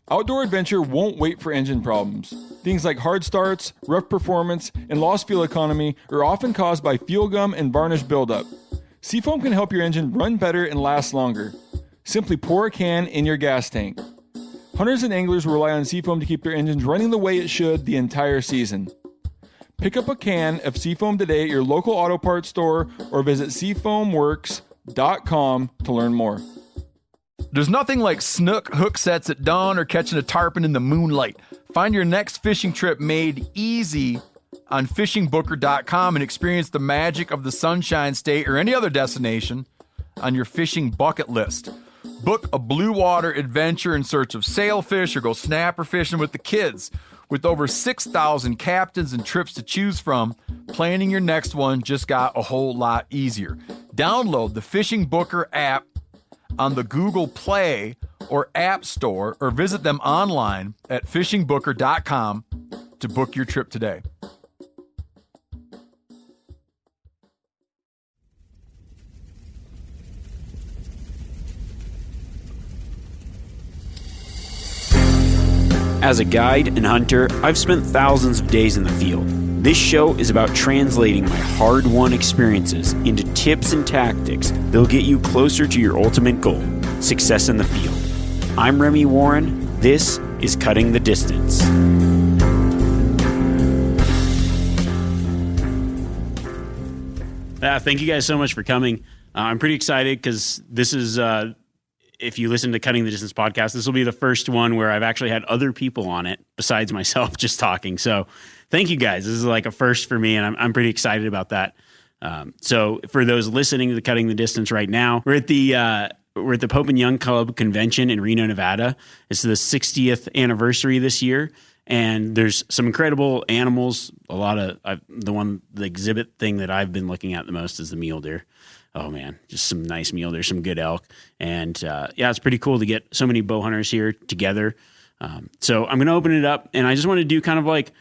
Outdoor adventure won't wait for engine problems. Things like hard starts, rough performance, and lost fuel economy are often caused by fuel gum and varnish buildup. Seafoam can help your engine run better and last longer. Simply pour a can in your gas tank. Hunters and anglers rely on Seafoam to keep their engines running the way it should the entire season. Pick up a can of Seafoam today at your local auto parts store or visit seafoamworks.com to learn more. There's nothing like snook hook sets at dawn or catching a tarpon in the moonlight. Find your next fishing trip made easy on fishingbooker.com and experience the magic of the Sunshine State or any other destination on your fishing bucket list. Book a blue water adventure in search of sailfish or go snapper fishing with the kids. With over 6,000 captains and trips to choose from, planning your next one just got a whole lot easier. Download the Fishing Booker app on the Google Play or App Store or visit them online at fishingbooker.com to book your trip today. As a guide and hunter, I've spent thousands of days in the field. This show is about translating my hard-won experiences into tips and tactics that'll get you closer to your ultimate goal, success in the field. I'm Remy Warren. This is Cutting the Distance. Thank you guys so much for coming. I'm pretty excited because this is... if you listen to Cutting the Distance podcast, this will be the first one where I've actually had other people on it besides myself just talking. So thank you guys. This is like a first for me, and I'm pretty excited about that. So for those listening to the Cutting the Distance right now, we're at the Pope and Young Club convention in Reno, Nevada. It's the 60th anniversary this year, and there's some incredible animals. A lot of the exhibit thing that I've been looking at the most is the mule deer. Oh man, just some nice mule. There's some good elk. And it's pretty cool to get so many bow hunters here together. So I'm going to open it up, and I just want to do kind of like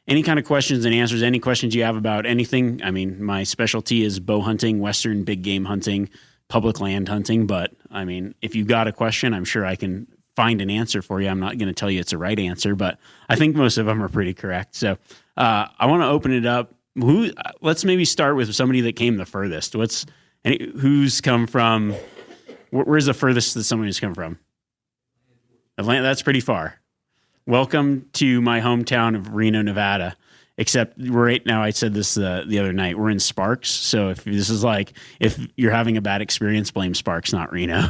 any kind of questions and answers, any questions you have about anything. I mean, my specialty is bow hunting, Western big game hunting, public land hunting. But I mean, if you got a question, I'm sure I can find an answer for you. I'm not going to tell you it's a right answer, but I think most of them are pretty correct. So I want to open it up. Let's maybe start with somebody that came the furthest. Who's come from? Where's the furthest that somebody's come from? Atlanta. That's pretty far. Welcome to my hometown of Reno, Nevada. Except right now, I said this the other night. We're in Sparks, so if you're having a bad experience, blame Sparks, not Reno.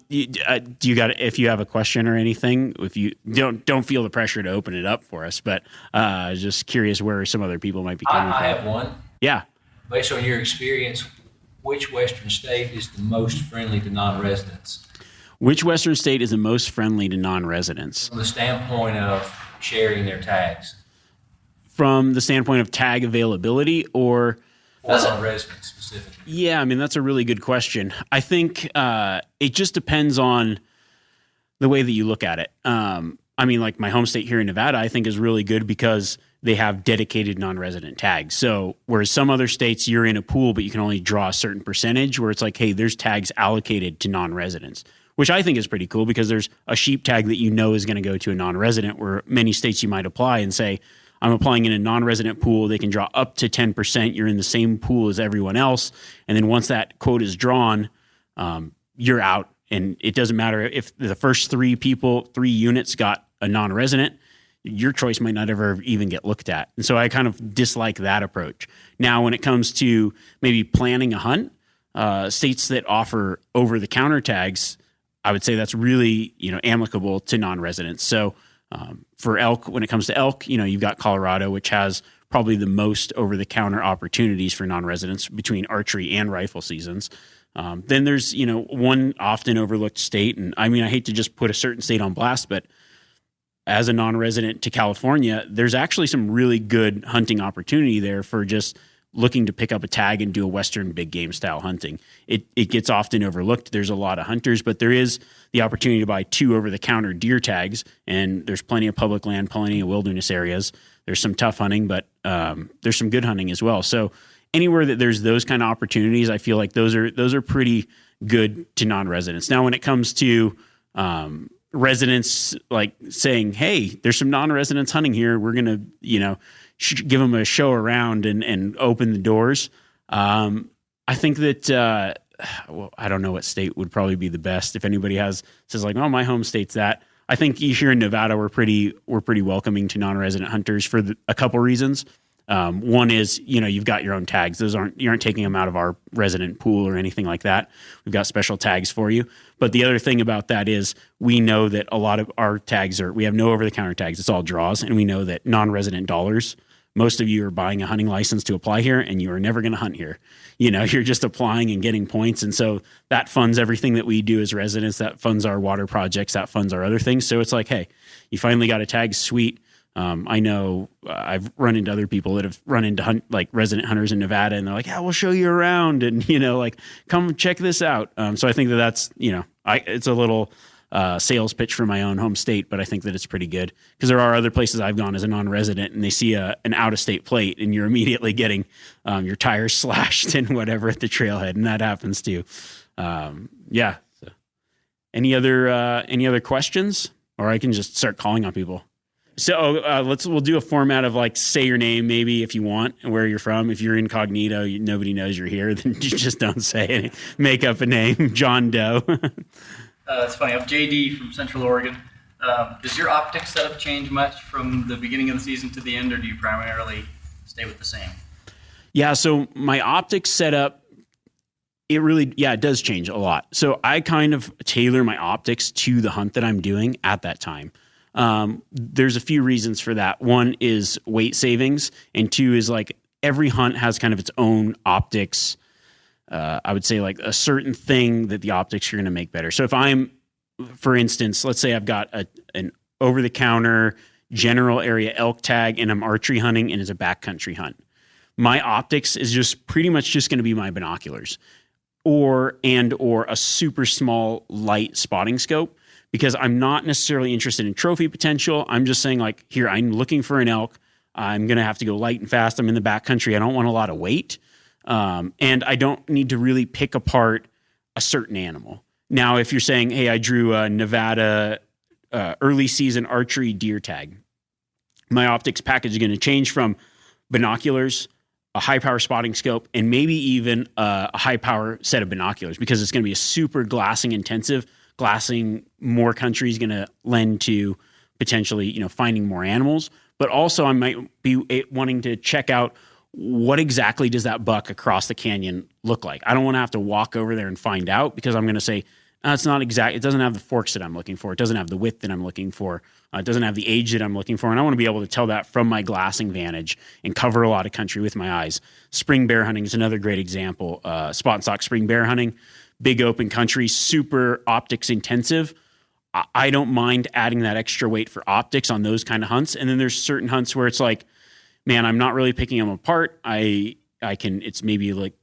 If you have a question or anything, if you don't feel the pressure to open it up for us, but just curious where some other people might be coming from. I have one. Yeah. Based on your experience, which Western state is the most friendly to non-residents? Which Western state is the most friendly to non-residents? From the standpoint of sharing their tags. From the standpoint of tag availability or non-residents specifically? Yeah, I mean, that's a really good question. I think it just depends on the way that you look at it. I mean, like my home state here in Nevada, I think is really good because they have dedicated non-resident tags. So whereas some other states, you're in a pool, but you can only draw a certain percentage where it's like, hey, there's tags allocated to non-residents, which I think is pretty cool because there's a sheep tag that you know is going to go to a non-resident where many states you might apply and say, I'm applying in a non-resident pool. They can draw up to 10%. You're in the same pool as everyone else. And then once that quote is drawn, you're out. And it doesn't matter if the first 3 units got a non-resident, your choice might not ever even get looked at. And so I kind of dislike that approach. Now, when it comes to maybe planning a hunt, states that offer over-the-counter tags, I would say that's really, amicable to non-residents. So for elk, when it comes to elk, you've got Colorado, which has probably the most over-the-counter opportunities for non-residents between archery and rifle seasons. Then there's, one often overlooked state. And I mean, I hate to just put a certain state on blast, but as a non-resident to California, there's actually some really good hunting opportunity there for just looking to pick up a tag and do a Western big game style hunting. It gets often overlooked. There's a lot of hunters, but there is the opportunity to buy 2 over-the-counter deer tags, and there's plenty of public land, plenty of wilderness areas. There's some tough hunting, but there's some good hunting as well. So anywhere that there's those kind of opportunities, I feel like those are pretty good to non-residents. Now, when it comes to residents like saying, "Hey, there's some non-residents hunting here. We're gonna, give them a show around and open the doors." I think that well, I don't know what state would probably be the best. If anybody says like, "Oh, my home state's that." I think here in Nevada we're pretty welcoming to non-resident hunters for a couple reasons. One is, you've got your own tags. You aren't taking them out of our resident pool or anything like that. We've got special tags for you. But the other thing about that is we know that a lot of our tags we have no over-the-counter tags. It's all draws. And we know that non-resident dollars, most of you are buying a hunting license to apply here and you are never going to hunt here. You're just applying and getting points. And so that funds everything that we do as residents. That funds our water projects. That funds our other things. So it's like, hey, you finally got a tag, sweet. I know I've run into other people that have run into resident hunters in Nevada, and they're like, "Yeah, we'll show you around," and come check this out. So I think that's it's a little sales pitch for my own home state, but I think that it's pretty good because there are other places I've gone as a non-resident, and they see an out-of-state plate, and you're immediately getting your tires slashed and whatever at the trailhead, and that happens too. Yeah. So, any other questions, or I can just start calling on people. So we'll do a format of like, say your name maybe if you want and where you're from. If you're incognito, nobody knows you're here, then you just don't say it. Make up a name. John Doe. It's funny. I'm JD from Central Oregon. Does your optics setup change much from the beginning of the season to the end, or do you primarily stay with the same? Yeah, so my optics setup, it does change a lot. So I kind of tailor my optics to the hunt that I'm doing at that time. There's a few reasons for that. One is weight savings, and two is like every hunt has kind of its own optics. I would say like a certain thing that the optics are going to make better. So if I'm, for instance, let's say I've got an over-the-counter general area elk tag and I'm archery hunting and it's a backcountry hunt. My optics is just pretty much just going to be my binoculars or a super small light spotting scope. Because I'm not necessarily interested in trophy potential. I'm just saying like, here, I'm looking for an elk. I'm going to have to go light and fast. I'm in the backcountry. I don't want a lot of weight. And I don't need to really pick apart a certain animal. Now, if you're saying, hey, I drew a Nevada early season archery deer tag, my optics package is going to change from binoculars, a high power spotting scope, and maybe even a high power set of binoculars because it's going to be a super glassing intensive. Glassing more country is going to lend to potentially, finding more animals. But also I might be wanting to check out what exactly does that buck across the canyon look like. I don't want to have to walk over there and find out because I'm going to say, it's not exact. It doesn't have the forks that I'm looking for. It doesn't have the width that I'm looking for. It doesn't have the age that I'm looking for. And I want to be able to tell that from my glassing vantage and cover a lot of country with my eyes. Spring bear hunting is another great example. Spot and stock spring bear hunting. Big open country, super optics intensive. I don't mind adding that extra weight for optics on those kind of hunts. And then there's certain hunts where it's like, man, I'm not really picking them apart. It's maybe like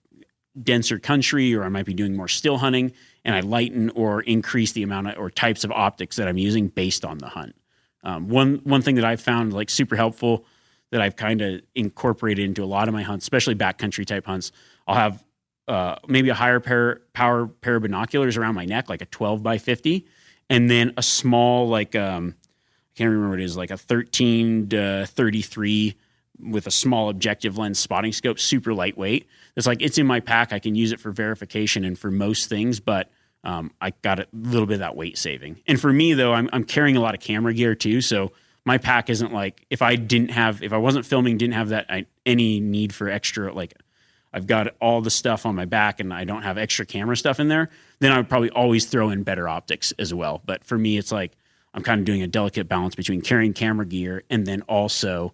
denser country, or I might be doing more still hunting, and I lighten or increase the amount or types of optics that I'm using based on the hunt. One thing that I've found like super helpful that I've kind of incorporated into a lot of my hunts, especially backcountry type hunts, I'll have maybe a higher power pair of binoculars around my neck, like a 12 by 50, and then a small, I can't remember what it is, like a 13 to 33 with a small objective lens spotting scope, super lightweight. It's in my pack. I can use it for verification and for most things, but I got a little bit of that weight saving. And for me though, I'm carrying a lot of camera gear too. So my pack isn't like, if I wasn't filming, didn't have any need for extra, I've got all the stuff on my back and I don't have extra camera stuff in there, then I would probably always throw in better optics as well. But for me, it's like I'm kind of doing a delicate balance between carrying camera gear and then also,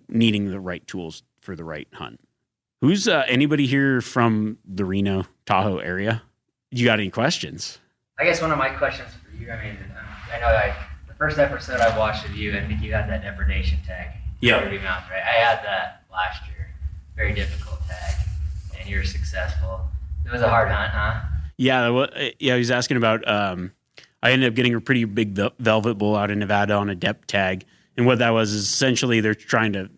needing the right tools for the right hunt. Who's anybody here from the Reno, Tahoe area? You got any questions? I guess one of my questions for you, I know the first episode I watched of you, I think you had that depredation tag. Yeah. Mountain, right? I had that last year. Very difficult tag, and you're successful. It was a hard hunt, huh? Yeah, he was asking about, I ended up getting a pretty big velvet bull out in Nevada on a depth tag. And what that was is essentially they're trying to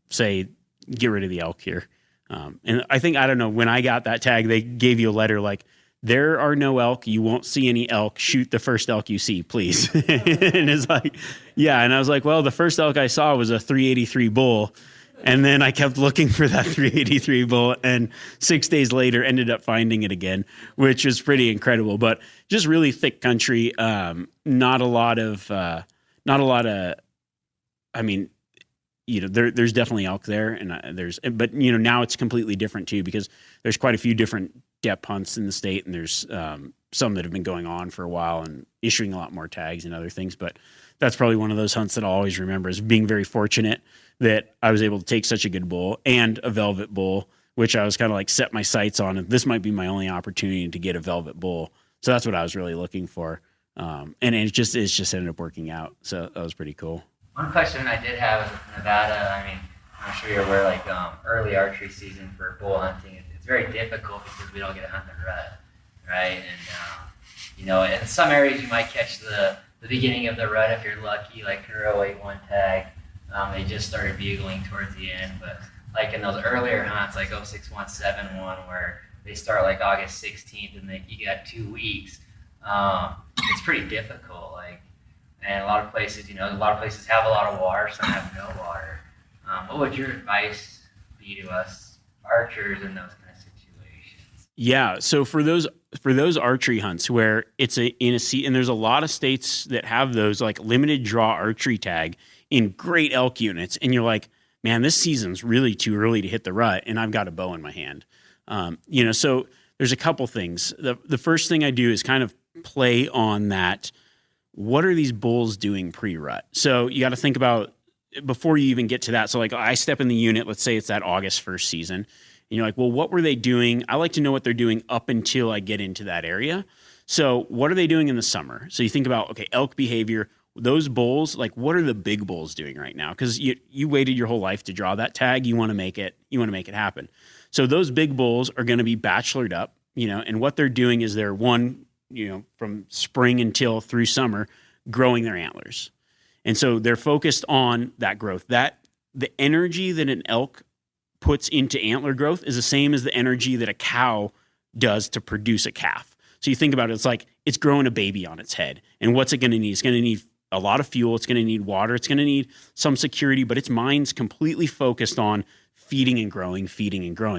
say, get rid of the elk here. And I don't know, when I got that tag, they gave you a letter like, there are no elk. You won't see any elk. Shoot the first elk you see, please. And it's like, yeah. And I was like, well, the first elk I saw was a 383 bull. And then I kept looking for that 383 bull, and 6 days later ended up finding it again, which was pretty incredible. But just really thick country. Not a lot of, I mean, you know, there's definitely elk there, and but you know, now it's completely different too, because there's quite a few different depth hunts in the state, and there's some that have been going on for a while and issuing a lot more tags and other things. But that's probably one of those hunts that I'll always remember as being very fortunate that I was able to take such a good bull and a velvet bull, which I was kind of like set my sights on. And this might be my only opportunity to get a velvet bull. So that's what I was really looking for. And it just ended up working out. So that was pretty cool. One question I did have with Nevada, I mean, I'm sure you're aware, like early archery season for bull hunting, it's very difficult because we don't get to hunt the rut, right? And, you know, in some areas you might catch the beginning of the rut if you're lucky, like Kuro 81 tag. They just started bugling towards the end, but like in those earlier hunts, like 06171, where they start like August 16th and you got 2 weeks, it's pretty difficult. Like, and a lot of places have a lot of water, some have no water. What would your advice be to us archers in those kind of situations? Yeah, so for those archery hunts where it's and there's a lot of states that have those like limited draw archery tag in great elk units, and you're like, man, this season's really too early to hit the rut, and I've got a bow in my hand. You know, so there's a couple things. The first thing I do is kind of play on that. What are these bulls doing pre-rut? So you got to think about before you even get to that. So like I step in the unit, let's say it's that August 1st season, and you're like, well, what were they doing? I like to know what they're doing up until I get into that area. So what are they doing in the summer? So you think about, okay, elk behavior. Those bulls, like what are the big bulls doing right now? Because you waited your whole life to draw that tag. You want to make it happen. So those big bulls are going to be bachelored up, you know, and what they're doing is they're from spring until through summer, growing their antlers. And so they're focused on that growth. That the energy that an elk puts into antler growth is the same as the energy that a cow does to produce a calf. So you think about it, it's like it's growing a baby on its head. And what's it going to need? It's going to need a lot of fuel. It's going to need water. It's going to need some security, but its mind's completely focused on feeding and growing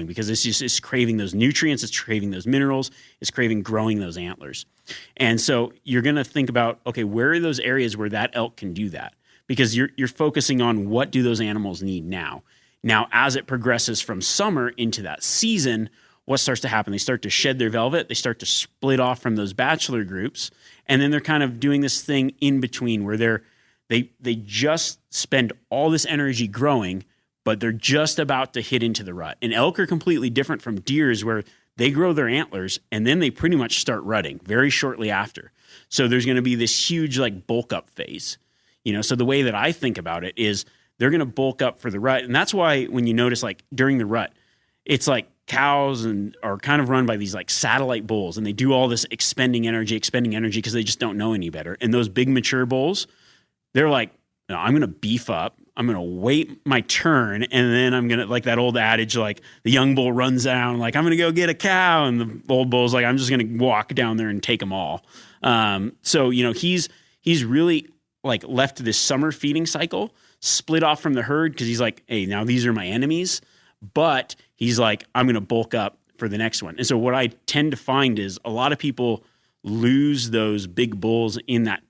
because it's craving those nutrients. It's craving those minerals. It's craving growing those antlers. And so you're going to think about, okay, where are those areas where that elk can do that? Because you're focusing on what do those animals need now. Now, as it progresses from summer into that season, what starts to happen? They start to shed their velvet. They start to split off from those bachelor groups. And then they're kind of doing this thing in between where they just spend all this energy growing, but they're just about to hit into the rut. And elk are completely different from deers where they grow their antlers and then they pretty much start rutting very shortly after. So there's going to be this huge like bulk up phase. You know, so the way that I think about it is they're going to bulk up for the rut. And that's why when you notice like during the rut, it's like cows are kind of run by these like satellite bulls, and they do all this expending energy because they just don't know any better. And those big mature bulls, they're like, no, I'm going to beef up. I'm going to wait my turn. And then I'm going to, like that old adage, like the young bull runs down, like I'm going to go get a cow. And the old bull's like, I'm just going to walk down there and take them all. So, you know, he's really like left to this summer feeding cycle, split off from the herd. Cause he's like, hey, now these are my enemies. But he's like, I'm going to bulk up for the next one. And so what I tend to find is a lot of people lose those big bulls in that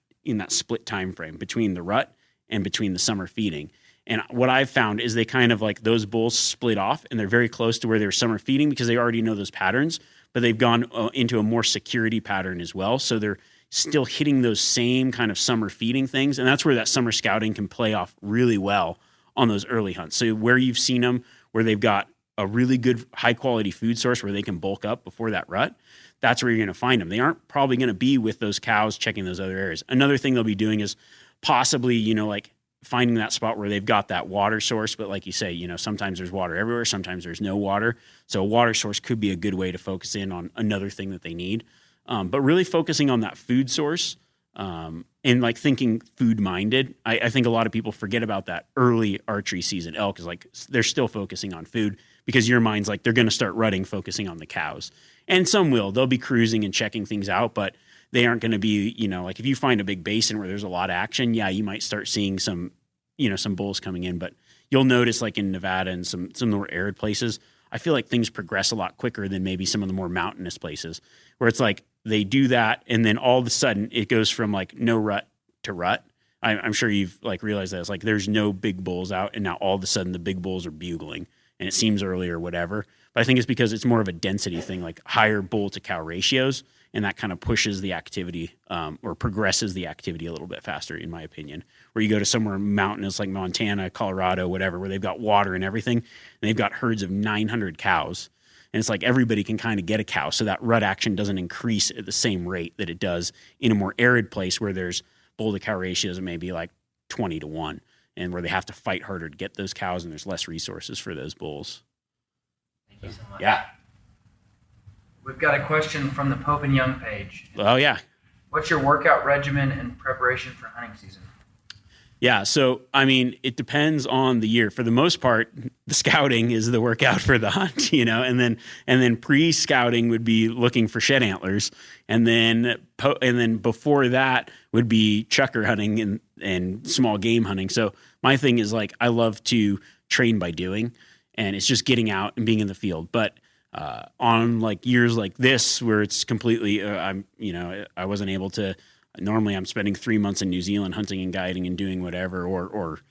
split time frame between the rut and between the summer feeding. And what I've found is they kind of like those bulls split off and they're very close to where they're summer feeding because they already know those patterns, but they've gone into a more security pattern as well. So they're still hitting those same kind of summer feeding things. And that's where that summer scouting can play off really well on those early hunts. So where you've seen them, where they've got a really good high quality food source where they can bulk up before that rut, that's where you're going to find them. They aren't probably going to be with those cows checking those other areas. Another thing they'll be doing is possibly, you know, like finding that spot where they've got that water source. But like you say, you know, sometimes there's water everywhere. Sometimes there's no water. So a water source could be a good way to focus in on another thing that they need. But really focusing on that food source and like thinking food minded. I think a lot of people forget about that early archery season. Elk is like, they're still focusing on food because your mind's like, they're going to start rutting, focusing on the cows. And some will. They'll be cruising and checking things out, but they aren't going to be, like if you find a big basin where there's a lot of action, yeah, you might start seeing some bulls coming in. But you'll notice like in Nevada and some of the more arid places, I feel like things progress a lot quicker than maybe some of the more mountainous places where it's like they do that and then all of a sudden it goes from like no rut to rut. I'm sure you've like realized that it's like there's no big bulls out and now all of a sudden the big bulls are bugling and it seems early or whatever. But I think it's because it's more of a density thing, like higher bull to cow ratios, and that kind of pushes the activity or progresses the activity a little bit faster, in my opinion. Where you go to somewhere mountainous like Montana, Colorado, whatever, where they've got water and everything, and they've got herds of 900 cows. And it's like everybody can kind of get a cow, so that rut action doesn't increase at the same rate that it does in a more arid place where there's bull to cow ratios of maybe like 20-1, and where they have to fight harder to get those cows, and there's less resources for those bulls. Thank you so much. Yeah. We've got a question from the Pope and Young page. Oh, yeah. What's your workout regimen and preparation for hunting season? Yeah, so I mean, it depends on the year. For the most part, the scouting is the workout for the hunt, and then pre-scouting would be looking for shed antlers, and then before that would be chucker hunting and small game hunting. So my thing is like I love to train by doing, and it's just getting out and being in the field. But on like years like this where it's completely, I wasn't able to. Normally, I'm spending 3 months in New Zealand hunting and guiding and doing whatever, or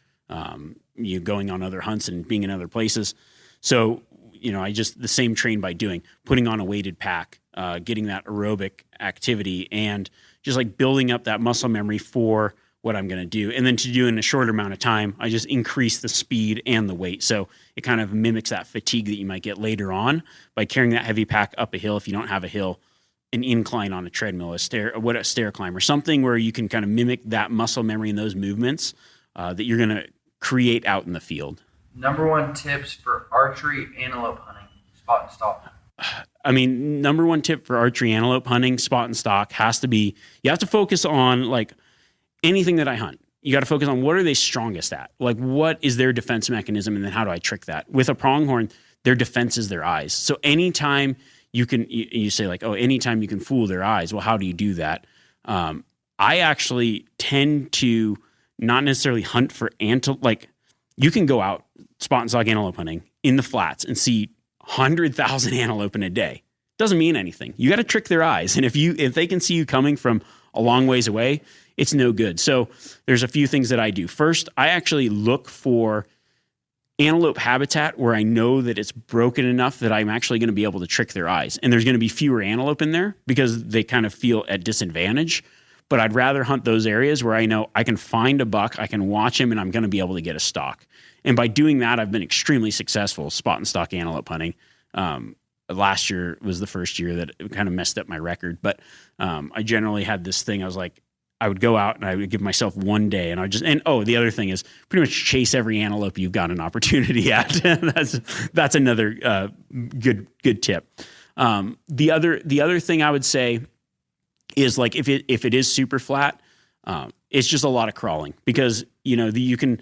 you going on other hunts and being in other places. So, I just the same train by doing, putting on a weighted pack, getting that aerobic activity, and just like building up that muscle memory for what I'm going to do. And then to do in a shorter amount of time, I just increase the speed and the weight. So it kind of mimics that fatigue that you might get later on by carrying that heavy pack up a hill if you don't have a hill. An incline on a treadmill, a stair climb, or something where you can kind of mimic that muscle memory and those movements that you're going to create out in the field. Number one tips for archery antelope hunting, spot and stalk. I mean, number one tip for archery antelope hunting, spot and stalk, has to be you have to focus on like anything that I hunt. You got to focus on what are they strongest at? Like what is their defense mechanism, and then how do I trick that? With a pronghorn, their defense is their eyes. So anytime you say like, oh, anytime you can fool their eyes. Well, how do you do that? I actually tend to not necessarily hunt for antelope. Like you can go out spot and stalk antelope hunting in the flats and see 100,000 antelope in a day. Doesn't mean anything. You got to trick their eyes. And if they can see you coming from a long ways away, it's no good. So there's a few things that I do. First, I actually look for antelope habitat where I know that it's broken enough that I'm actually going to be able to trick their eyes. And there's going to be fewer antelope in there because they kind of feel at disadvantage. But I'd rather hunt those areas where I know I can find a buck, I can watch him, and I'm going to be able to get a stalk. And by doing that, I've been extremely successful spot and stalk antelope hunting. Last year was the first year that it kind of messed up my record. But I generally had this thing. I was like, I would go out and I would give myself one day and the other thing is pretty much chase every antelope you've got an opportunity at. That's another good tip. The other thing I would say is like if it is super flat, it's just a lot of crawling because you can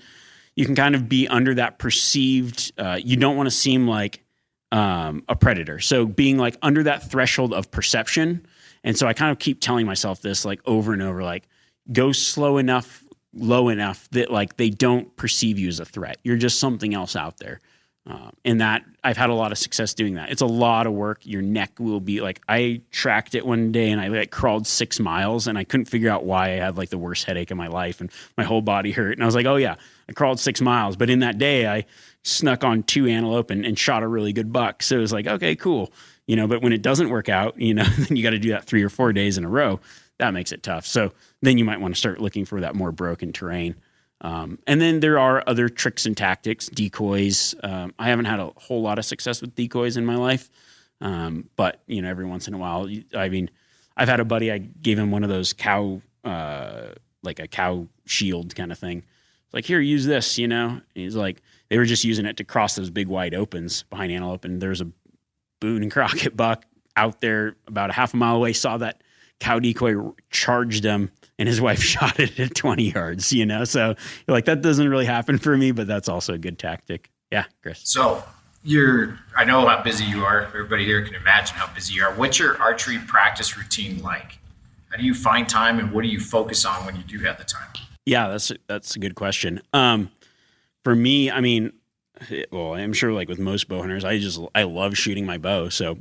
kind of be under that perceived. You don't want to seem like a predator, so being like under that threshold of perception. And so I kind of keep telling myself this like over and over, like go slow enough, low enough that like they don't perceive you as a threat. You're just something else out there. And that I've had a lot of success doing that. It's a lot of work. Your neck will be like, I tracked it one day and I like crawled 6 miles and I couldn't figure out why I had like the worst headache of my life and my whole body hurt. And I was like, oh yeah, I crawled 6 miles. But in that day I snuck on 2 antelope and shot a really good buck. So it was like, okay, cool. But when it doesn't work out, then you got to do that 3 or 4 days in a row. That makes it tough. So then you might want to start looking for that more broken terrain. And then there are other tricks and tactics, decoys. I haven't had a whole lot of success with decoys in my life. But every once in a while, I've had a buddy, I gave him one of those cow, like a cow shield kind of thing. It's like, here, use this, And he's like, they were just using it to cross those big wide opens behind antelope. And there's a Boone and Crockett buck out there about a half a mile away, saw that cow decoy, charged him, and his wife shot it at 20 yards, So you're like, that doesn't really happen for me, but that's also a good tactic. Yeah, Chris. So I know how busy you are. Everybody here can imagine how busy you are. What's your archery practice routine like? How do you find time, and what do you focus on when you do have the time? Yeah, that's a good question. For me, I mean, well, I'm sure like with most bow hunters, I love shooting my bow. So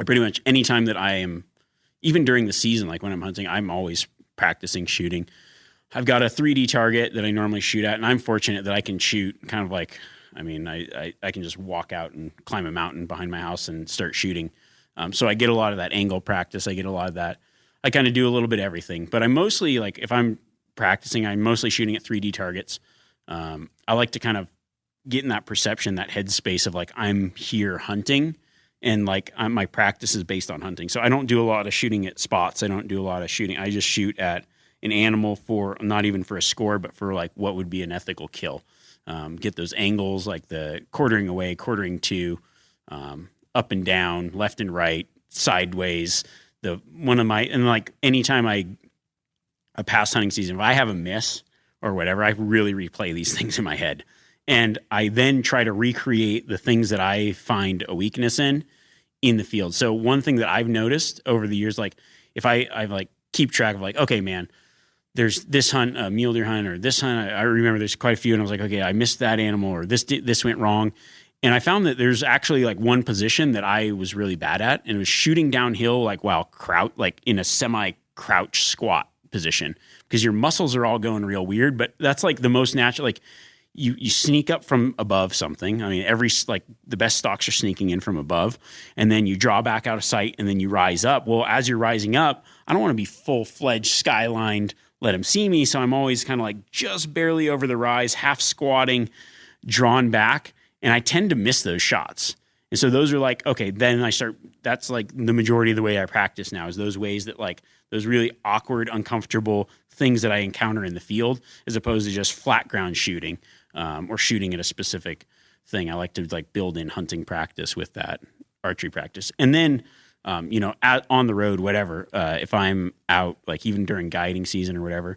I pretty much anytime that I am, even during the season, like when I'm hunting, I'm always practicing shooting. I've got a 3D target that I normally shoot at, and I'm fortunate that I can shoot kind of like, I mean, I can just walk out and climb a mountain behind my house and start shooting. So I get a lot of that angle practice. I get a lot of that. I kind of do a little bit of everything, but I'm mostly like, if I'm practicing, I'm mostly shooting at 3D targets. I like to kind of get in that perception, that headspace of like, I'm here hunting, and like my practice is based on hunting. So I don't do a lot of shooting at spots. I don't do a lot of shooting. I just shoot at an animal for not even for a score, but for like what would be an ethical kill. Get those angles, like the quartering away, quartering to, up and down, left and right, sideways. And like anytime a past hunting season, if I have a miss or whatever, I really replay these things in my head. And I then try to recreate the things that I find a weakness in the field. So one thing that I've noticed over the years, like if I like keep track of like, okay, man, there's this hunt, a mule deer hunt, or this hunt, I remember there's quite a few, and I was like, okay, I missed that animal, or this went wrong. And I found that there's actually like one position that I was really bad at, and it was shooting downhill, like while like in a semi-crouch squat position, because your muscles are all going real weird. But that's like the most natural, like you sneak up from above something. I mean, like the best stalks are sneaking in from above, and then you draw back out of sight, and then you rise up. Well, as you're rising up, I don't want to be full-fledged skylined, let them see me. So I'm always kind of like just barely over the rise, half squatting, drawn back. And I tend to miss those shots. And so those are like, okay, then that's like the majority of the way I practice now, is those ways that like those really awkward, uncomfortable things that I encounter in the field, as opposed to just flat ground shooting, or shooting at a specific thing. I like to like build in hunting practice with that archery practice. And then, on the road, whatever, if I'm out, like even during guiding season or whatever,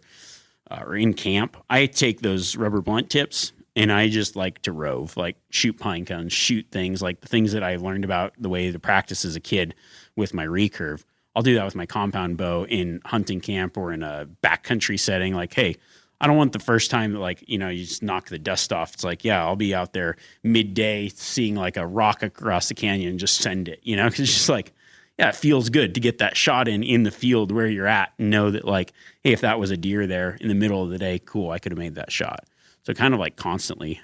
or in camp, I take those rubber blunt tips, and I just like to rove, like shoot pine cones, shoot things like the things that I learned about the way to practice as a kid with my recurve. I'll do that with my compound bow in hunting camp or in a backcountry setting. Like, hey, I don't want the first time that like, you just knock the dust off. It's like, yeah, I'll be out there midday seeing like a rock across the canyon and just send it, because it's just like, yeah, it feels good to get that shot in the field where you're at, and know that like, hey, if that was a deer there in the middle of the day, cool, I could have made that shot. So kind of like constantly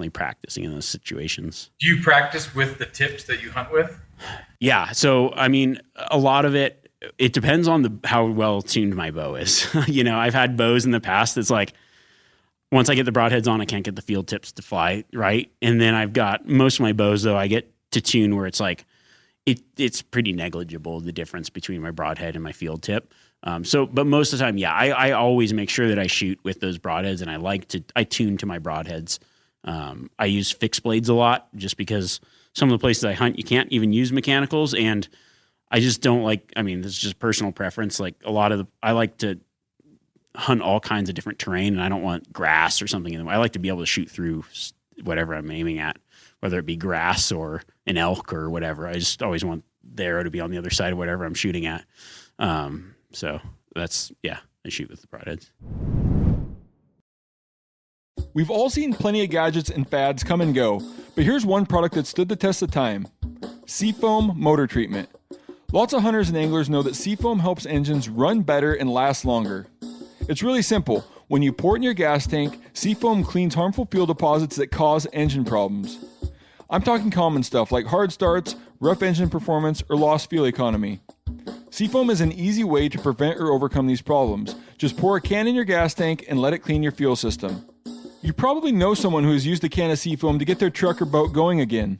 practicing in those situations. Do you practice with the tips that you hunt with? Yeah. So, I mean, a lot of it depends on how well tuned my bow is. I've had bows in the past that's like, once I get the broadheads on, I can't get the field tips to fly right. And then I've got most of my bows, though, I get to tune where it's like, it's pretty negligible, the difference between my broadhead and my field tip. But most of the time, yeah, I always make sure that I shoot with those broadheads, and I tune to my broadheads. I use fixed blades a lot, just because some of the places I hunt, you can't even use mechanicals, and I just don't like, this is just personal preference. Like I like to hunt all kinds of different terrain, and I don't want grass or something. I like to be able to shoot through whatever I'm aiming at, whether it be grass or an elk or whatever. I just always want the arrow to be on the other side of whatever I'm shooting at. So that's, yeah, I shoot with the broadheads. We've all seen plenty of gadgets and fads come and go, but here's one product that stood the test of time: Seafoam Motor Treatment. Lots of hunters and anglers know that Seafoam helps engines run better and last longer. It's really simple. When you pour it in your gas tank, Seafoam cleans harmful fuel deposits that cause engine problems. I'm talking common stuff like hard starts, rough engine performance, or lost fuel economy. Seafoam is an easy way to prevent or overcome these problems. Just pour a can in your gas tank and let it clean your fuel system. You probably know someone who has used a can of Seafoam to get their truck or boat going again.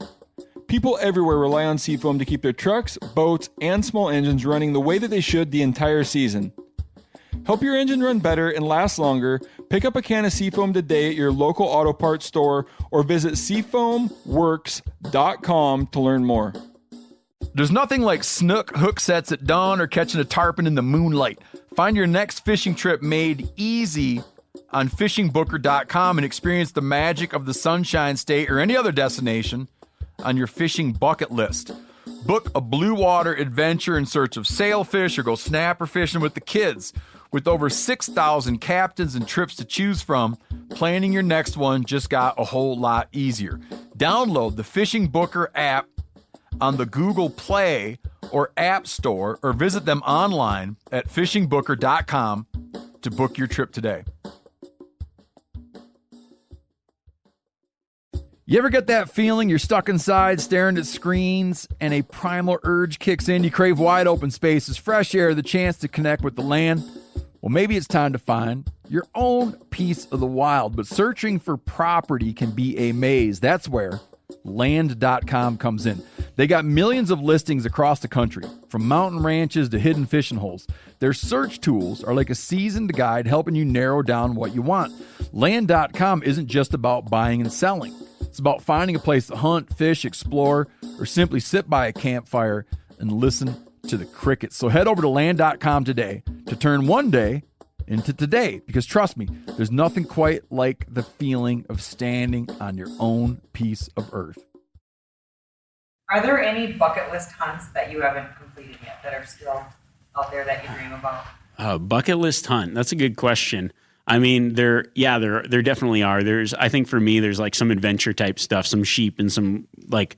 People everywhere rely on Seafoam to keep their trucks, boats, and small engines running the way that they should the entire season. Help your engine run better and last longer. Pick up a can of Seafoam today at your local auto parts store, or visit seafoamworks.com to learn more. There's nothing like snook hook sets at dawn or catching a tarpon in the moonlight. Find your next fishing trip made easy on fishingbooker.com and experience the magic of the Sunshine State or any other destination. on your fishing bucket list. Book a blue water adventure in search of sailfish or go snapper fishing with the kids. With over 6,000 captains and trips to choose from, planning your next one just got a whole lot easier. Download the Fishing Booker app on the Google Play or App Store, or visit them online at fishingbooker.com to book your trip today. You ever get that feeling you're stuck inside staring at screens and a primal urge kicks in? You crave wide open spaces, fresh air, the chance to connect with the land. Well, maybe it's time to find your own piece of the wild, but searching for property can be a maze. That's where Land.com comes in. They got millions of listings across the country, from mountain ranches to hidden fishing holes. Their search tools are like a seasoned guide helping you narrow down what you want. Land.com isn't just about buying and selling. It's about finding a place to hunt, fish, explore, or simply sit by a campfire and listen to the crickets. So head over to Land.com today to turn one day into today, because trust me, there's nothing quite like the feeling of standing on your own piece of earth. Are there any bucket list hunts that you haven't completed yet that are still out there that you dream about? Bucket list hunt. That's a good question. I mean, there definitely are. I think for me, there's like some adventure type stuff, some sheep and some like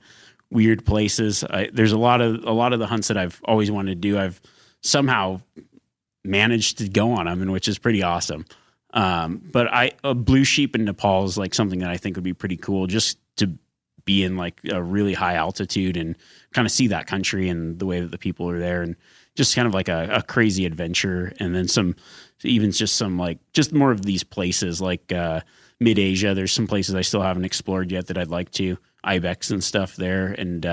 weird places. There's a lot of the hunts that I've always wanted to do. I've somehow managed to go on them, and which is pretty awesome. But a blue sheep in Nepal is like something that I think would be pretty cool, just to be in like a really high altitude and kind of see that country and the way that the people are there, and just kind of like a crazy adventure. And then some more of these places like mid-Asia. There's some places I still haven't explored yet that I'd like to. Ibex and stuff there, and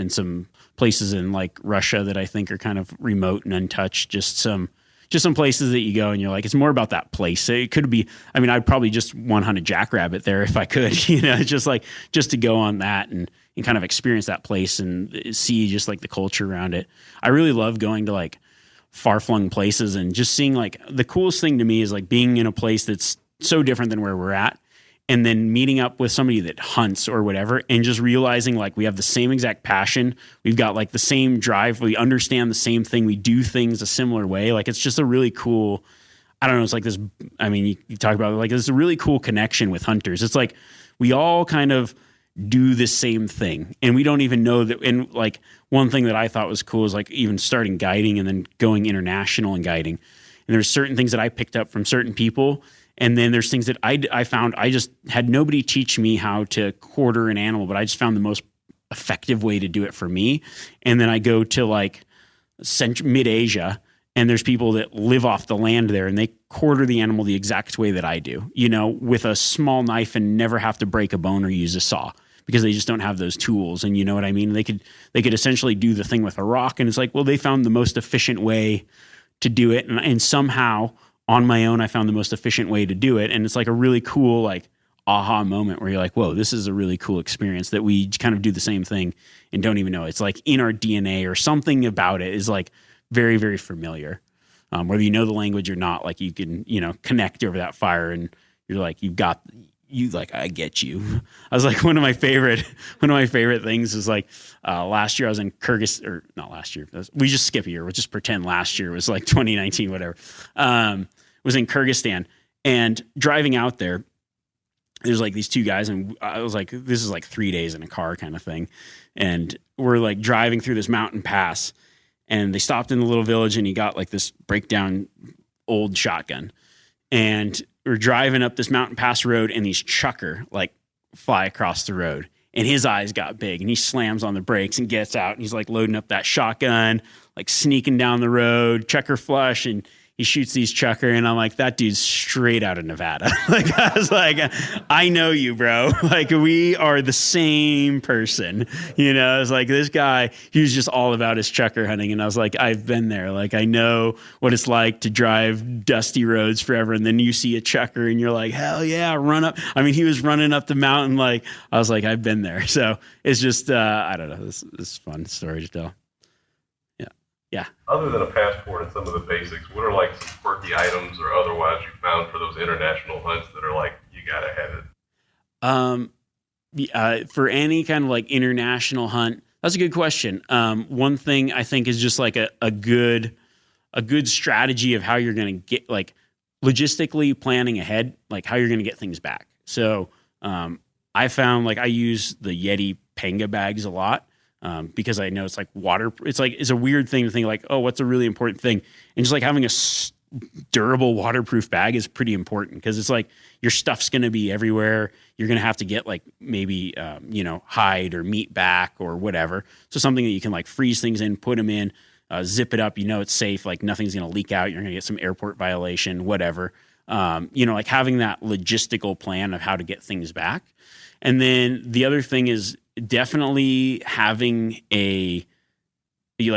some places in like Russia that I think are kind of remote and untouched. Just some places that you go and you're like, it's more about that place. It could be, I mean, I'd probably just want to hunt a jackrabbit there if I could, just to go on that and kind of experience that place and see just like the culture around it. I really love going to like far-flung places and just seeing, like, the coolest thing to me is like being in a place that's so different than where we're at, and then meeting up with somebody that hunts or whatever, and just realizing like we have the same exact passion. We've got like the same drive. We understand the same thing. We do things a similar way. Like, it's just a really cool, I don't know. It's like this, I mean, you talk about it, like, it's a really cool connection with hunters. It's like we all kind of do the same thing, and we don't even know that. And like, one thing that I thought was cool is like even starting guiding and then going international and guiding. And there's certain things that I picked up from certain people. And then there's things that I found, I just had nobody teach me how to quarter an animal, but I just found the most effective way to do it for me. And then I go to like mid-Asia, and there's people that live off the land there, and they quarter the animal the exact way that I do, with a small knife, and never have to break a bone or use a saw, because they just don't have those tools. And you know what I mean? They could essentially do the thing with a rock, and it's like, well, they found the most efficient way to do it. And somehow on my own, I found the most efficient way to do it. And it's like a really cool, like, aha moment where you're like, whoa, this is a really cool experience that we kind of do the same thing and don't even know. It's like in our DNA, or something about it is like very, very familiar. Whether you know the language or not, like you can, connect over that fire, and you're like, I get you. I was like, one of my favorite things is like, last year I was in Kyrgyzstan, or not last year. We just skip a year. We'll just pretend last year was like 2019, whatever. Was in Kyrgyzstan, and driving out there, there's like these two guys, and I was like, this is like 3 days in a car kind of thing. And we're like driving through this mountain pass, and they stopped in the little village, and he got like this breakdown old shotgun. And we're driving up this mountain pass road, and these chukar like fly across the road, and his eyes got big, and he slams on the brakes and gets out, and he's like loading up that shotgun, like sneaking down the road, chukar flush, and he shoots these chukar, and I'm like, that dude's straight out of Nevada. Like, I was like, I know you, bro. Like, we are the same person. It's like, this guy, he was just all about his chukar hunting. And I was like, I've been there. Like, I know what it's like to drive dusty roads forever. And then you see a chukar, and you're like, hell yeah, run up. I mean, he was running up the mountain. Like, I was like, I've been there. So it's just, I don't know. This is a fun story to tell. Yeah. Other than a passport and some of the basics, what are like some quirky items or otherwise you found for those international hunts that are like, you gotta have it? For any kind of like international hunt, that's a good question. One thing I think is just like a good strategy of how you're going to get, like, logistically planning ahead, like how you're going to get things back. So I found, like, I use the Yeti Panga bags a lot because I know it's like water. It's a weird thing to think like, oh, what's a really important thing? And just like having a durable waterproof bag is pretty important because it's like your stuff's going to be everywhere. You're going to have to get like maybe, hide or meat back or whatever. So something that you can like freeze things in, put them in, zip it up, it's safe, like nothing's going to leak out. You're going to get some airport violation, whatever. Like having that logistical plan of how to get things back. And then the other thing is definitely having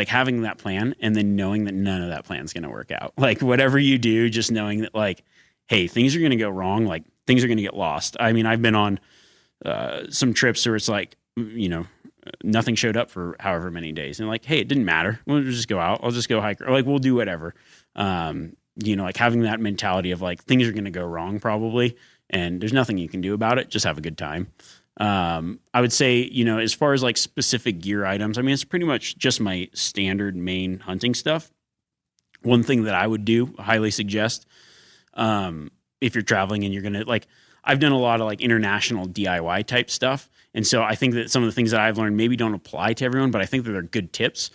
having that plan and then knowing that none of that plan is going to work out. Like whatever you do, just knowing that like, hey, things are going to go wrong. Like things are going to get lost. I mean, I've been on some trips where it's like, nothing showed up for however many days. And like, hey, it didn't matter. We'll just go out. I'll just go hike. Or like, we'll do whatever. Like having that mentality of like, things are going to go wrong probably. And there's nothing you can do about it. Just have a good time. I would say, as far as like specific gear items, I mean, it's pretty much just my standard main hunting stuff. One thing that I would do, highly suggest, if you're traveling and you're going to like, I've done a lot of like international DIY type stuff. And so I think that some of the things that I've learned maybe don't apply to everyone, but I think that they're good tips.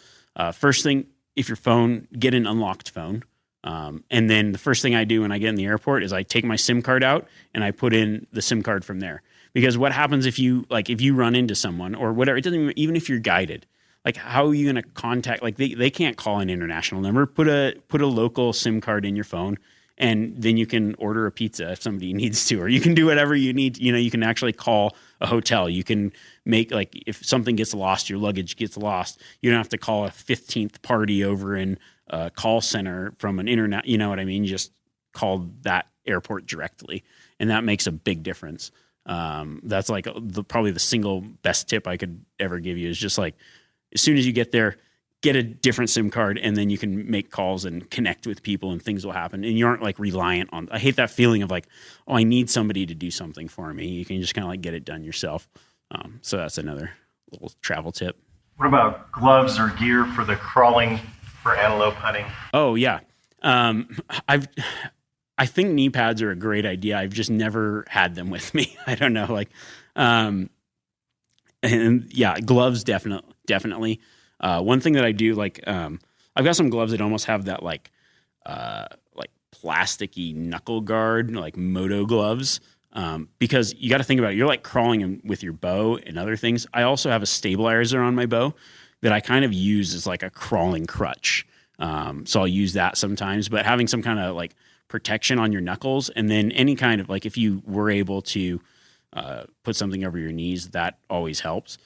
First thing, if your phone, get an unlocked phone. And then the first thing I do when I get in the airport is I take my SIM card out and I put in the SIM card from there. Because what happens if you run into someone or whatever, it doesn't even if you're guided, like how are you going to contact, like they can't call an international number, put a local SIM card in your phone and then you can order a pizza if somebody needs to, or you can do whatever you need. You can actually call a hotel. You can make like, if something gets lost, your luggage gets lost, you don't have to call a 15th party over in a call center from an internet. You know what I mean? You just call that airport directly. And that makes a big difference. That's like probably the single best tip I could ever give you is just like, as soon as you get there, get a different SIM card and then you can make calls and connect with people and things will happen. And you aren't like reliant on, I hate that feeling of like, oh, I need somebody to do something for me. You can just kind of like get it done yourself. So that's another little travel tip. What about gloves or gear for the crawling for antelope hunting? Oh yeah. I think knee pads are a great idea. I've just never had them with me. I don't know. Like, and yeah, gloves definitely. One thing that I do, like, I've got some gloves that almost have that like plasticky knuckle guard, like moto gloves. Because you got to think about it. You're like crawling with your bow and other things. I also have a stabilizer on my bow that I kind of use as like a crawling crutch. So I'll use that sometimes, but having some kind of like protection on your knuckles, and then any kind of like, if you were able to put something over your knees, that always helps.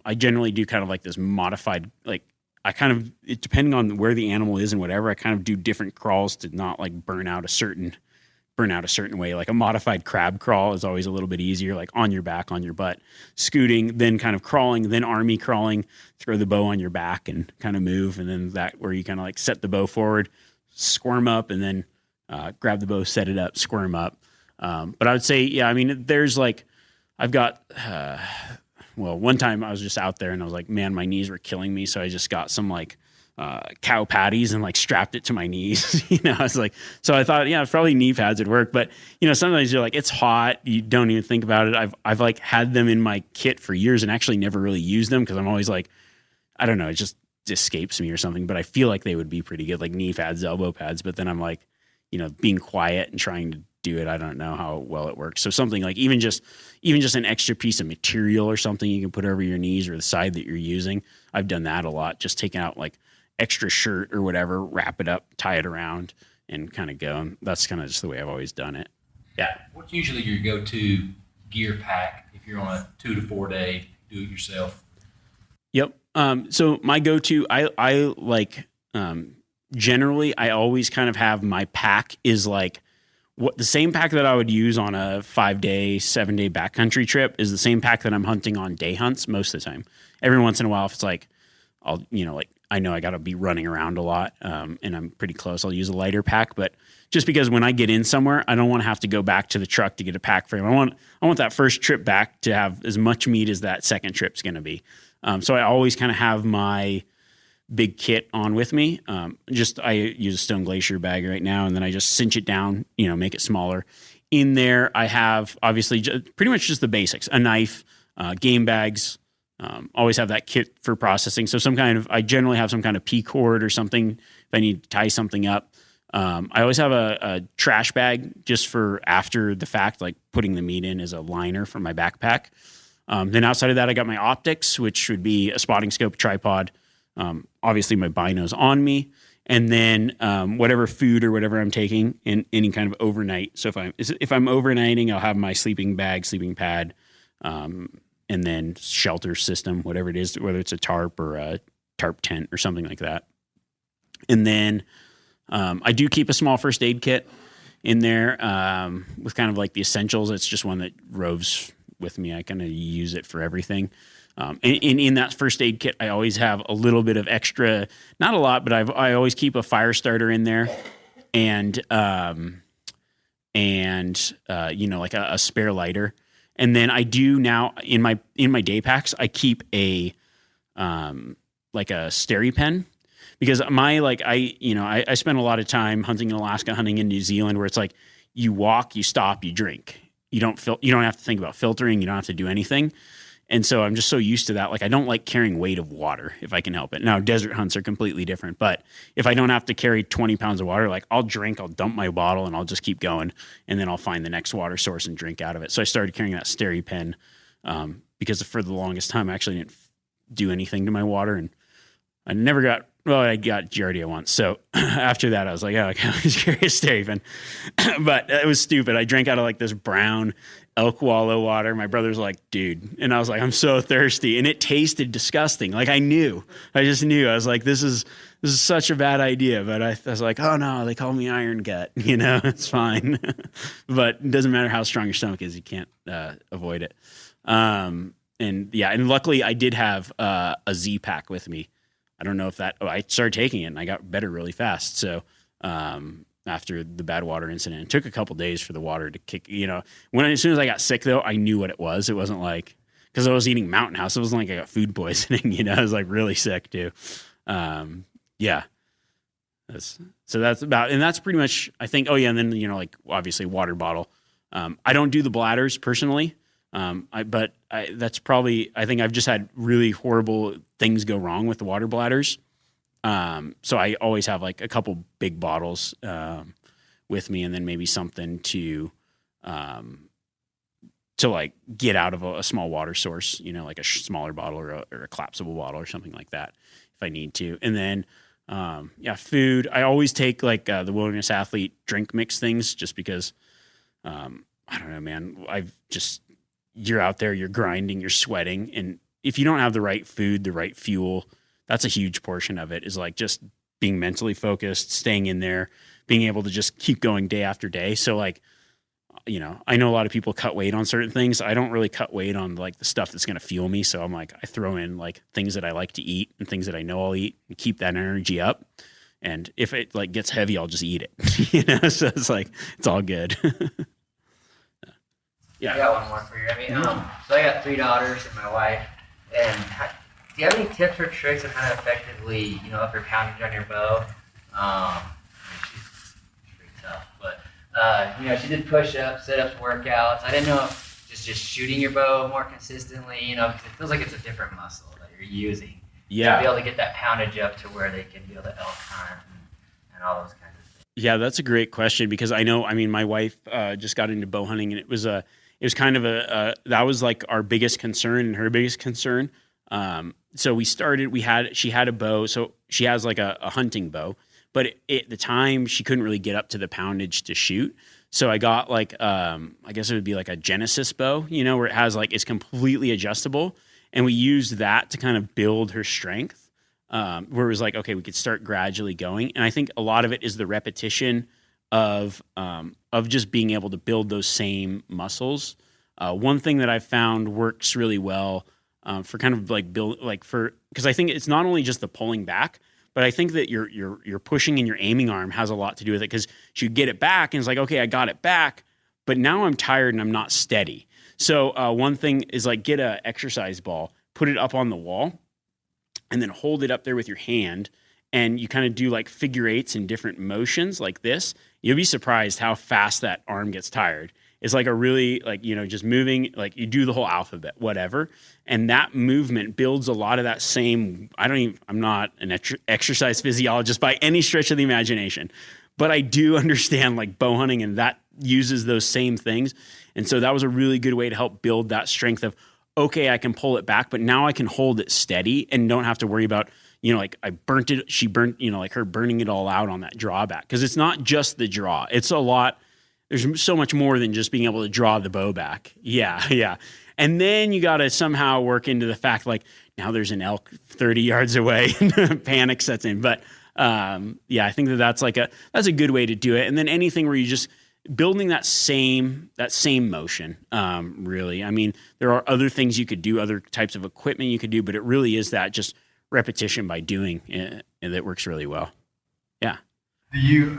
I generally do kind of like this modified, like I kind of, depending on where the animal is and whatever, I kind of do different crawls to not like burn out a certain way. Like a modified crab crawl is always a little bit easier, like on your back, on your butt, scooting, then kind of crawling, then army crawling, throw the bow on your back and kind of move. And then that where you kind of like set the bow forward, squirm up, and then grab the bow, set it up, squirm up. But I would say, yeah, I mean, there's like, I've got, one time I was just out there and I was like, man, my knees were killing me. So I just got some like cow patties and like strapped it to my knees. I was like, so I thought, yeah, probably knee pads would work. But sometimes you're like, it's hot. You don't even think about it. I've like had them in my kit for years and actually never really used them because I'm always like, I don't know, it just escapes me or something. But I feel like they would be pretty good, like knee pads, elbow pads. But then I'm like, being quiet and trying to do it, I don't know how well it works. So something like even just an extra piece of material or something you can put over your knees or the side that you're using. I've done that a lot. Just taking out like extra shirt or whatever, wrap it up, tie it around, and kind of go. And that's kind of just the way I've always done it. Yeah. What's usually your go-to gear pack if you're on a 2 to 4 day do-it-yourself? Yep. So my go-to, I like generally I always kind of have my pack is like the same pack that I would use on a 5-day, 7-day backcountry trip is the same pack that I'm hunting on day hunts most of the time. Every once in a while, if it's like, I know I got to be running around a lot, and I'm pretty close. I'll use a lighter pack, but just because when I get in somewhere, I don't want to have to go back to the truck to get a pack frame. I want that first trip back to have as much meat as that second trip's going to be. So I always kind of have my big kit on with me. I use a Stone Glacier bag right now, and then I just cinch it down, make it smaller. In there, I have obviously pretty much just the basics: a knife, game bags. Always have that kit for processing. So I generally have some kind of P-cord or something if I need to tie something up. I always have a trash bag just for after the fact, like putting the meat in as a liner for my backpack. Then outside of that, I got my optics, which would be a spotting scope, tripod, obviously my binos on me, and then whatever food or whatever I'm taking in any kind of overnight. So if I'm overnighting, I'll have my sleeping bag, sleeping pad, and then shelter system, whatever it is, whether it's a tarp or a tarp tent or something like that. And then I do keep a small first aid kit in there with kind of like the essentials. It's just one that roves with me. I kind of use it for everything. And in that first aid kit, I always have a little bit of extra, not a lot, but I always keep a fire starter in there and like a spare lighter. And then I do now in my day packs, I keep a like a SteriPen, because I spend a lot of time hunting in Alaska, hunting in New Zealand, where it's like you walk, you stop, you drink. You don't have to think about filtering. You don't have to do anything. And so I'm just so used to that. Like, I don't like carrying weight of water if I can help it. Now, desert hunts are completely different, but if I don't have to carry 20 pounds of water, like I'll dump my bottle and I'll just keep going, and then I'll find the next water source and drink out of it. So I started carrying that SteriPen because for the longest time, I actually didn't do anything to my water, and I got Giardia once. So after that, I was like, I can always carry a SteriPen. But it was stupid. I drank out of like this brown elk wallow water. My brother's like, dude. And I was like, I'm so thirsty. And it tasted disgusting. Like I just knew. I was like, this is such a bad idea. But I was like, oh no, they call me Iron Gut. It's fine. But it doesn't matter how strong your stomach is. You can't avoid it. And luckily I did have a Z pack with me. I don't know if I started taking it and I got better really fast. So, after the bad water incident, it took a couple days for the water to kick, as soon as I got sick though, I knew what it was. It wasn't like, cause I was eating Mountain House. It wasn't like I got food poisoning, I was like really sick too. So that's about, and that's pretty much, I think, and then, like obviously water bottle. I don't do the bladders personally. That's probably, I think I've just had really horrible things go wrong with the water bladders. So I always have like a couple big bottles, with me, and then maybe something to like get out of a small water source, like a smaller bottle or a collapsible bottle or something like that if I need to. And then, food, I always take like, the Wilderness Athlete drink mix things just because, I don't know, man, you're out there, you're grinding, you're sweating. And if you don't have the right food, the right fuel, that's a huge portion of it, is like just being mentally focused, staying in there, being able to just keep going day after day. So like, I know a lot of people cut weight on certain things. I don't really cut weight on like the stuff that's going to fuel me. So I'm like, I throw in like things that I like to eat and things that I know I'll eat and keep that energy up. And if it like gets heavy, I'll just eat it, so it's like, it's all good. Yeah. I got one more for you. So I got 3 daughters and my wife. And do you have any tips or tricks on how to effectively, up your poundage on your bow? She's pretty tough, but she did push-ups, sit-ups, workouts. I didn't know if just shooting your bow more consistently, because it feels like it's a different muscle that you're using. Yeah. To be able to get that poundage up to where they can be able to elk hunt and all those kinds of things. Yeah, that's a great question, because my wife just got into bow hunting, and it was kind of that was like our biggest concern and her biggest concern. So she had a bow, so she has like a hunting bow, but at the time she couldn't really get up to the poundage to shoot. So I got like, I guess it would be like a Genesis bow, where it has like, it's completely adjustable. And we used that to kind of build her strength, where it was like, okay, we could start gradually going. And I think a lot of it is the repetition of just being able to build those same muscles. One thing that I've found works really well, for kind of like because I think it's not only just the pulling back, but I think that your pushing and your aiming arm has a lot to do with it, because you get it back and it's like, okay, I got it back, but now I'm tired and I'm not steady. So one thing is like get a exercise ball, put it up on the wall, and then hold it up there with your hand, and you kind of do like figure eights in different motions like this. You'll be surprised how fast that arm gets tired. It's like a really just moving, like you do the whole alphabet, whatever. And that movement builds a lot of that same, I'm not an exercise physiologist by any stretch of the imagination, but I do understand like bow hunting, and that uses those same things. And so that was a really good way to help build that strength of, okay, I can pull it back, but now I can hold it steady and don't have to worry about, like I burnt it, she burnt, like her burning it all out on that drawback. Cause it's not just the draw. It's a lot. There's so much more than just being able to draw the bow back. Yeah. And then you got to somehow work into the fact, like now there's an elk 30 yards away and panic sets in. But I think that's a good way to do it. And then anything where you just building that same motion, really. I mean, there are other things you could do, other types of equipment you could do, but it really is that just repetition by doing and that works really well. Yeah. Do you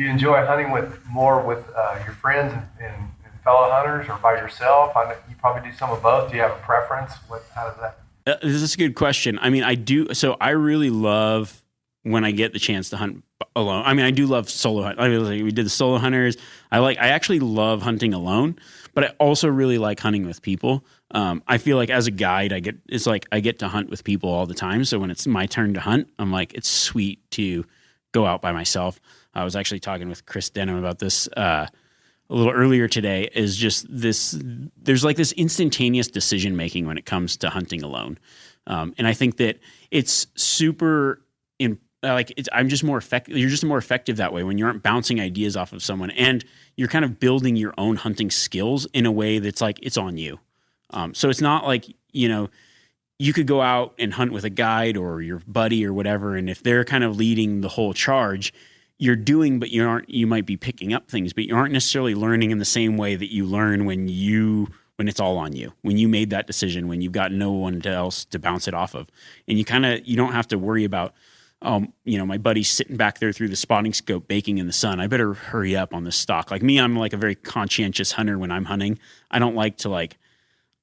enjoy hunting with your friends and fellow hunters, or by yourself? I know you probably do some of both. Do you have a preference? How does that? This is a good question. I mean, I do. So I really love when I get the chance to hunt alone. I mean, I do love solo hunt. I mean, we did the solo hunters. I actually love hunting alone, but I also really like hunting with people. I feel like as a guide, I get to hunt with people all the time. So when it's my turn to hunt, I'm like, it's sweet to go out by myself. I was actually talking with Chris Denham about this a little earlier today. Is just this, there's like this instantaneous decision making when it comes to hunting alone. And I think that it's super I'm just more effective. You're just more effective that way when you aren't bouncing ideas off of someone, and you're kind of building your own hunting skills in a way that's like, it's on you. So it's not like, you could go out and hunt with a guide or your buddy or whatever, and if they're kind of leading the whole charge, you're doing, but you might be picking up things, but you aren't necessarily learning in the same way that you learn when it's all on you, when you made that decision, when you've got no one else to bounce it off of. And you don't have to worry about, my buddy's sitting back there through the spotting scope baking in the sun. I better hurry up on this stock. Like me, I'm like a very conscientious hunter when I'm hunting. I don't like to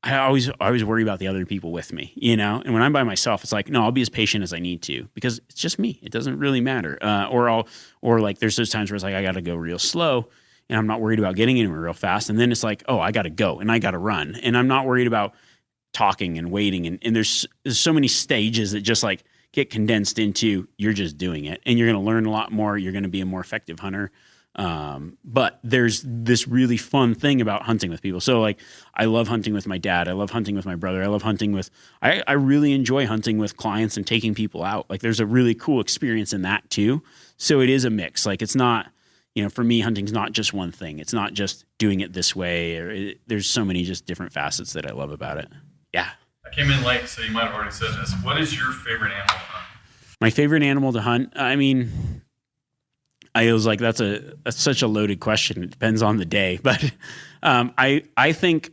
I always worry about the other people with me, and when I'm by myself, it's like, no, I'll be as patient as I need to, because it's just me. It doesn't really matter. Or there's those times where it's like, I got to go real slow and I'm not worried about getting anywhere real fast. And then it's like, oh, I got to go and I got to run, and I'm not worried about talking and waiting. And there's so many stages that just like get condensed into, you're just doing it, and you're going to learn a lot more. You're going to be a more effective hunter. But there's this really fun thing about hunting with people. So I love hunting with my dad. I love hunting with my brother. I love hunting with, I really enjoy hunting with clients and taking people out. There's a really cool experience in that too. So it is a mix. It's not, for me, hunting's not just one thing. It's not just doing it this way. There's so many just different facets that I love about it. Yeah. I came in late, so you might have already said this. What is your favorite animal to hunt? My favorite animal to hunt? I mean, I was like, that's such a loaded question. It depends on the day, but I think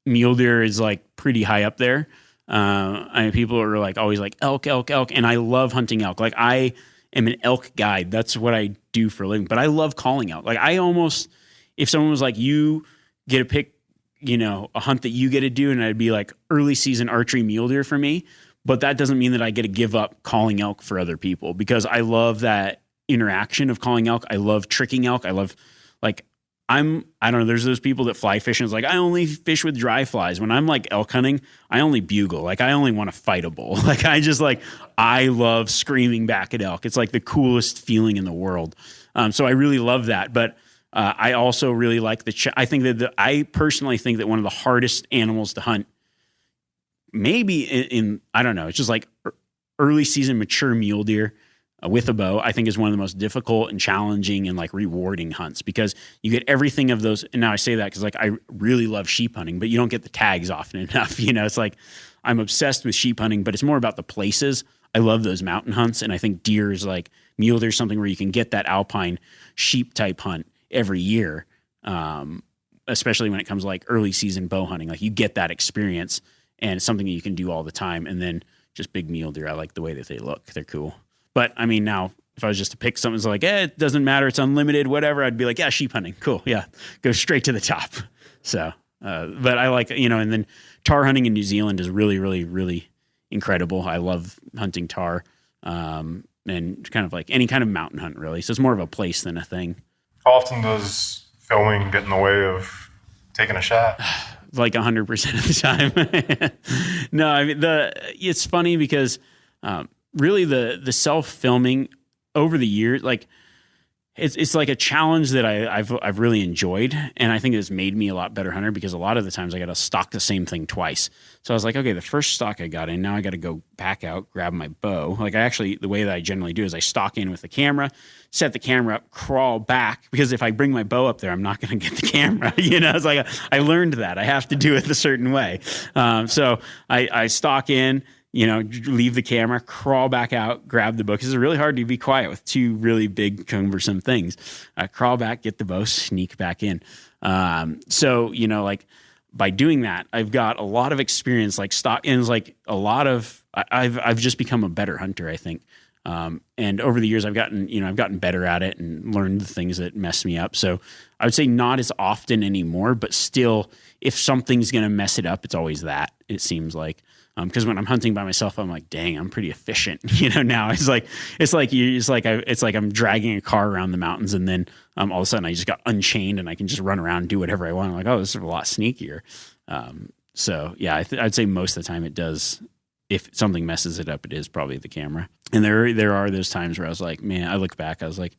mule deer is pretty high up there. People are always like elk, and I love hunting elk. I am an elk guide. That's what I do for a living. But I love calling elk. If someone was like, you get to pick, a hunt that you get to do, and I'd be like early season archery mule deer for me. But that doesn't mean that I get to give up calling elk for other people, because I love that interaction of calling elk. I love tricking elk. I love I don't know, there's those people that fly fish and it's like, I only fish with dry flies. When I'm elk hunting, I only bugle. I only want to fight a bull. I love screaming back at elk. It's the coolest feeling in the world. So I really love that. But I also really like I personally think that one of the hardest animals to hunt, maybe I don't know, it's just early season mature mule deer with a bow, I think is one of the most difficult and challenging and rewarding hunts, because you get everything of those. And now I say that because I really love sheep hunting, but you don't get the tags often enough. It's I'm obsessed with sheep hunting, but it's more about the places. I love those mountain hunts. And I think deer is mule deer is something where you can get that alpine sheep type hunt every year. Especially when it comes early season bow hunting, you get that experience. and it's something that you can do all the time. And then just big mule deer, I like the way that they look. They're cool. But I mean, now if I was just to pick something that's like, it doesn't matter, it's unlimited, whatever, I'd be like, yeah, sheep hunting, cool, yeah, go straight to the top. So, but I like, and then tar hunting in New Zealand is really, really, really incredible. I love hunting tar, and kind of like any kind of mountain hunt, really. So it's more of a place than a thing. How often does filming get in the way of taking a shot? Like 100% of the time. No, I mean, it's funny because really the self-filming over the years, like it's like a challenge that I've really enjoyed, and I think it's made me a lot better hunter because a lot of the times I got to stock the same thing twice. So I was like, okay, the first stock I got in, now I got to go back out, grab my bow. Like the way that I generally do is I stock in with the camera, set the camera up, crawl back, because if I bring my bow up there, I'm not going to get the camera. It's like I learned that I have to do it a certain way. So I stock in, leave the camera, crawl back out, grab the bow, because it's really hard to be quiet with two really big, cumbersome things. Crawl back, get the bow, sneak back in. So, by doing that, I've got a lot of experience, like stock ins, like a lot of, I've just become a better hunter, I think. And over the years, I've gotten better at it and learned the things that mess me up. So I would say not as often anymore, but still, if something's going to mess it up, it's always that, it seems like. Because when I'm hunting by myself, I'm like, dang, I'm pretty efficient. Now it's like I'm dragging a car around the mountains, and then all of a sudden I just got unchained and I can just run around and do whatever I want. I'm like, oh, this is a lot sneakier. So yeah, I'd say most of the time it does. If something messes it up, it is probably the camera. And there are those times where I was like, man, I look back, I was like,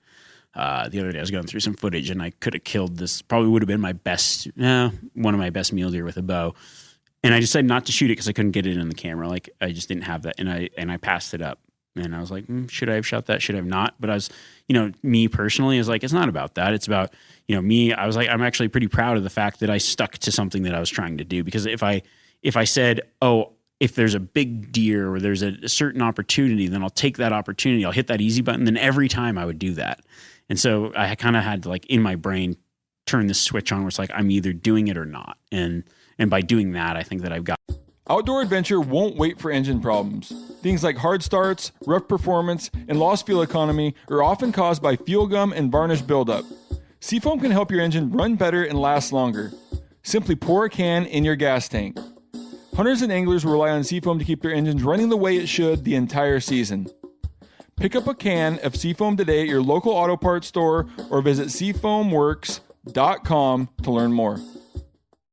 the other day I was going through some footage and I could have killed this. Probably would have been one of my best mule deer with a bow. And I decided not to shoot it because I couldn't get it in the camera. Like I just didn't have that, and I passed it up. And I was like, should I have shot that? Should I have not? But I was, me personally, is like, it's not about that. It's about, me. I was like, I'm actually pretty proud of the fact that I stuck to something that I was trying to do. Because if I said, oh, if there's a big deer or there's a certain opportunity, then I'll take that opportunity. I'll hit that easy button. Then every time I would do that. And so I kind of had to, like, in my brain, turn this switch on where it's like, I'm either doing it or not. And by doing that, I think that I've got. Outdoor adventure won't wait for engine problems. Things like hard starts, rough performance, and lost fuel economy are often caused by fuel gum and varnish buildup. Seafoam can help your engine run better and last longer. Simply pour a can in your gas tank. Hunters and anglers rely on Seafoam to keep their engines running the way it should the entire season. Pick up a can of Seafoam today at your local auto parts store or visit seafoamworks.com to learn more.